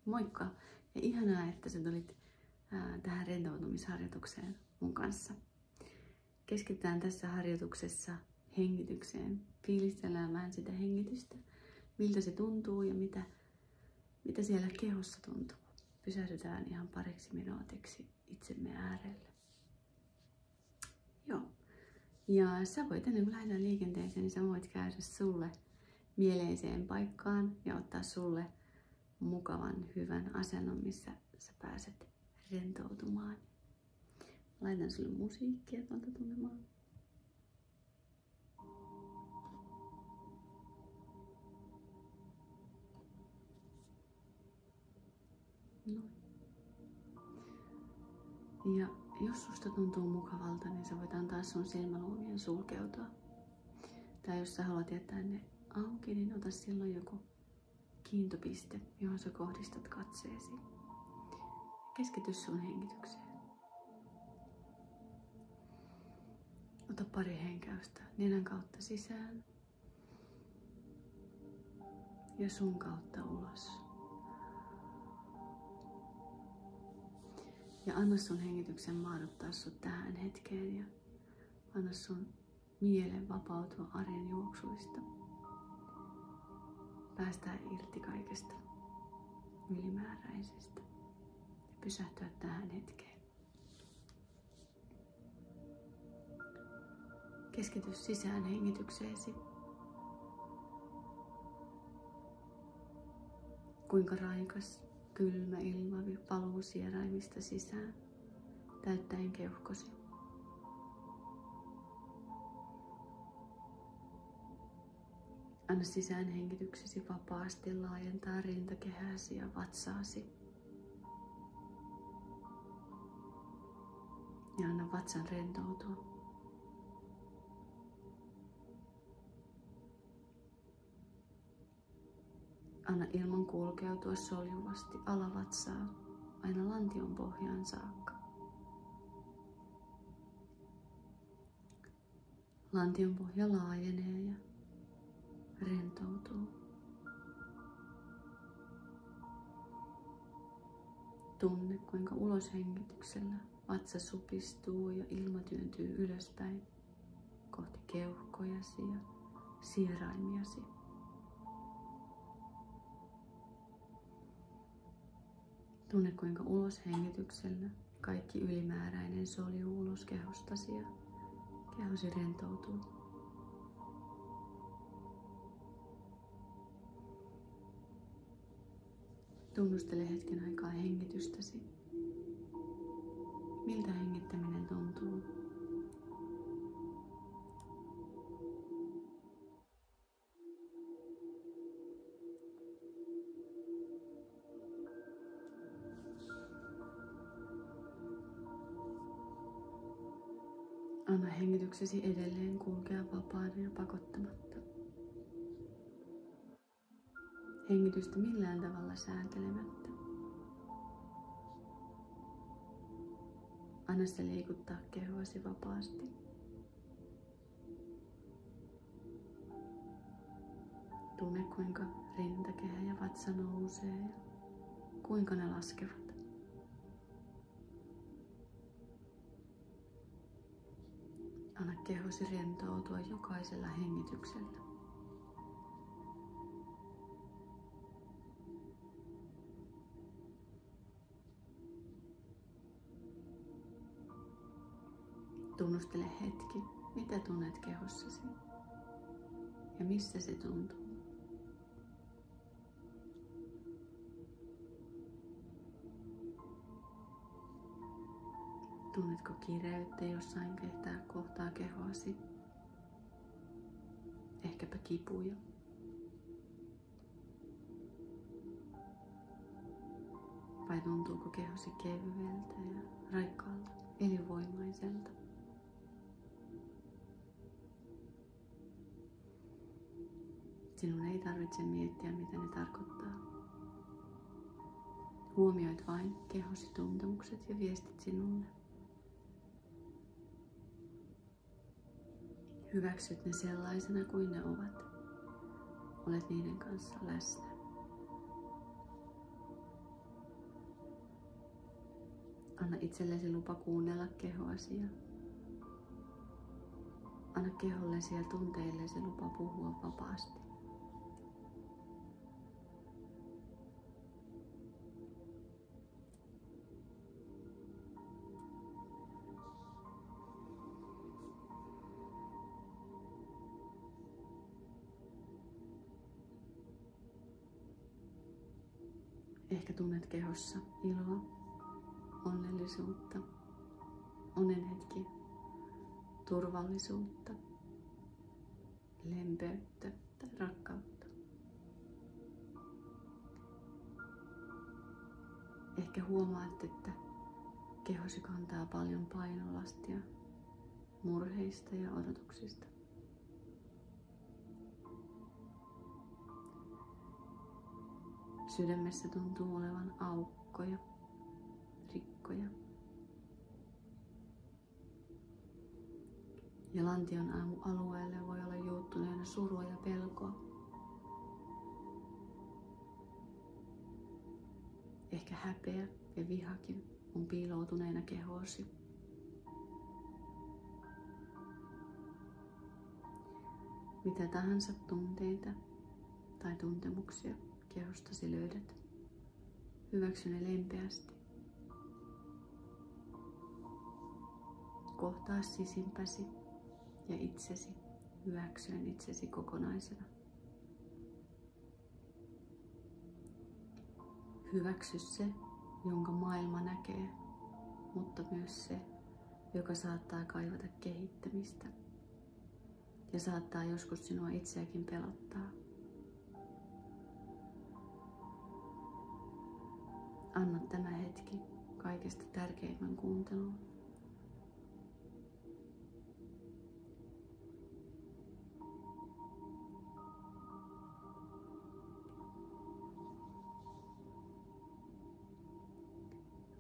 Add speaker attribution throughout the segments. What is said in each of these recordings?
Speaker 1: Moikka! Ja ihanaa, että sä tulit tähän rentoutumisharjoitukseen mun kanssa. Keskitytään tässä harjoituksessa hengitykseen. Fiilistellään vähän sitä hengitystä, miltä se tuntuu ja mitä siellä kehossa tuntuu. Pysähdytään ihan pariksi minuutiksi itsemme äärelle. Joo. Ja sä voit ennen kuin lähdetään liikenteeseen, niin sä voit käydä sulle mieleiseen paikkaan ja ottaa sulle mukavan, hyvän asennon, missä sä pääset rentoutumaan. Laitan sulle musiikkia tuolta tulemaan. No. Ja jos susta tuntuu mukavalta, niin sä voit antaa sun silmäluomien sulkeutua. Tai jos sä haluat jättää ne auki, niin ota silloin joku kiintopiste, johon sä kohdistat katseesi. Keskity sun hengitykseen. Ota pari henkäystä nenän kautta sisään ja sun kautta ulos. Ja anna sun hengityksen maaduttaa sut tähän hetkeen ja anna sun mielen vapautua arjen juoksuista. Päästää irti kaikesta ylimääräisestä ja pysähtyä tähän hetkeen. Keskity sisään hengitykseesi. Kuinka raikas, kylmä ilma valuu sieraimista sisään, täyttäen keuhkosi. Anna sisään hengityksesi vapaasti laajentaa rintakehääsi ja vatsaasi. Ja anna vatsan rentoutua. Anna ilman kulkeutua soljuvasti alavatsaa aina lantion pohjaan saakka. Lantion pohja laajenee ja rentoutuu. Tunne, kuinka uloshengityksellä vatsa supistuu ja ilma työntyy ylöspäin kohti keuhkojasi ja sieraimiasi. Tunne, kuinka uloshengityksellä kaikki ylimääräinen soljuu ulos kehostasi ja kehosi rentoutuu. Tunnustele hetken aikaa hengitystäsi. Miltä hengittäminen tuntuu? Anna hengityksesi edelleen kulkea vapaana ja pakottamatta. Hengitystä millään tavalla sääntelemättä. Anna se liikuttaa kehoasi vapaasti. Tunne, kuinka rintakehä ja vatsa nousee ja kuinka ne laskevat. Anna kehosi rentoutua jokaisella hengityksellä. Tunnustele hetki, mitä tunnet kehossasi ja missä se tuntuu. Tunnetko kireyttä jossain kohtaa kehoasi? Ehkäpä kipuja. Vai tuntuuko kehosi kevyeltä ja raikkaalta, elinvoimaiselta? Sinun ei tarvitse miettiä, mitä ne tarkoittaa. Huomioit vain kehosi tuntemukset ja viestit sinulle. Hyväksyt ne sellaisena kuin ne ovat. Olet niiden kanssa läsnä. Anna itsellesi lupa kuunnella kehoasi ja anna kehollesi ja tunteillesi lupa puhua vapaasti. Ehkä tunnet kehossa iloa, onnellisuutta, unenhetkiä, turvallisuutta, lempeyttä tai rakkautta. Ehkä huomaat, että kehosi kantaa paljon painolastia murheista ja odotuksista. Sydämessä tuntuu olevan aukkoja, rikkoja. Ja lantion alueelle voi olla juuttuneena surua ja pelkoa. Ehkä häpeä ja vihakin on piiloutuneena kehoosi. Mitä tahansa tunteita tai tuntemuksia kehostasi löydät, hyväksy ne lempeästi. Kohtaa sisimpäsi ja itsesi, hyväksyen itsesi kokonaisena. Hyväksy se, jonka maailma näkee, mutta myös se, joka saattaa kaivata kehittämistä ja saattaa joskus sinua itseäkin pelottaa. Anna tämä hetki kaikesta tärkeimmän kuunteluun.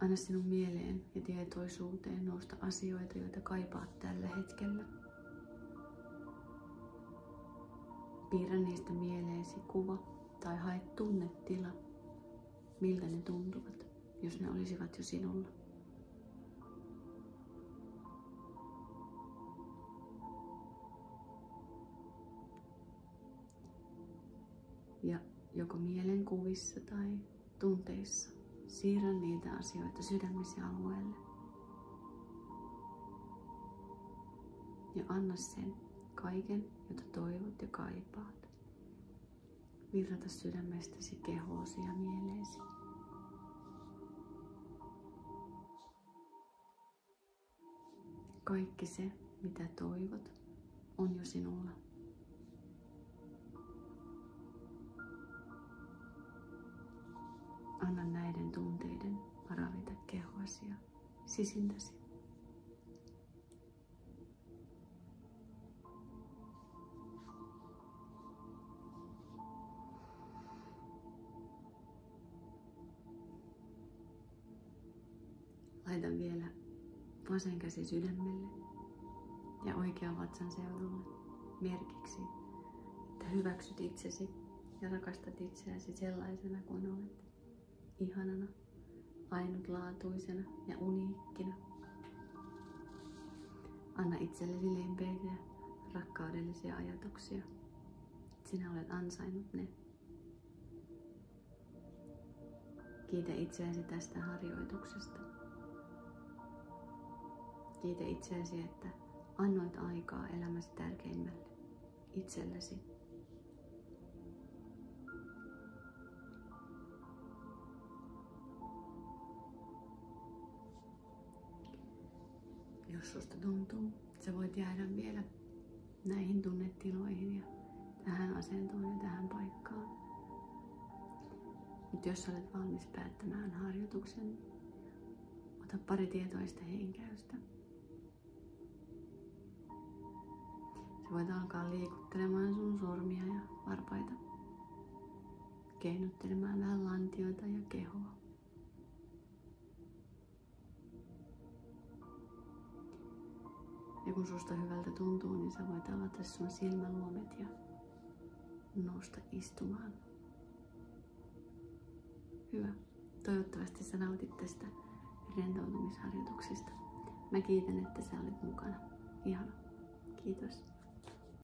Speaker 1: Anna sinun mieleen ja tietoisuuteen nousta asioita, joita kaipaat tällä hetkellä. Piirrä niistä mieleesi kuva tai hae tunnetila, miltä ne tuntuvat, jos ne olisivat jo sinulla. Ja joko mielenkuvissa tai tunteissa siirrä niitä asioita sydämesi alueelle. Ja anna sen kaiken, jota toivot ja kaipaat, virrata sydämestäsi kehoosi ja mieleesi. Kaikki se, mitä toivot, on jo sinulla. Anna näiden tunteiden ravita kehoasi ja sisintäsi. Laitan vielä vasen käsi sydämelle ja oikean vatsan seudulle merkiksi, että hyväksyt itsesi ja rakastat itseäsi sellaisena kuin olet. Ihanana, ainutlaatuisena ja uniikkina. Anna itsellesi lempeitä ja rakkaudellisia ajatuksia. Sinä olet ansainnut ne. Kiitä itseäsi tästä harjoituksesta. Kiitä itseäsi, että annoit aikaa elämäsi tärkeimmälle, itsellesi. Jos susta tuntuu, sä voit jäädä vielä näihin tunnetiloihin ja tähän asentoon ja tähän paikkaan. Mutta jos olet valmis päättämään harjoituksen, ota pari tietoista henkäystä. Sä voit alkaa liikuttelemaan sun sormia ja varpaita, keinuttelemaan vähän lantioita ja kehoa. Ja kun susta hyvältä tuntuu, niin sä voit avata sun silmäluomet ja nousta istumaan. Hyvä. Toivottavasti sä nautit tästä rentoutumisharjoituksista. Mä kiitän, että sä olit mukana. Ihana. Kiitos.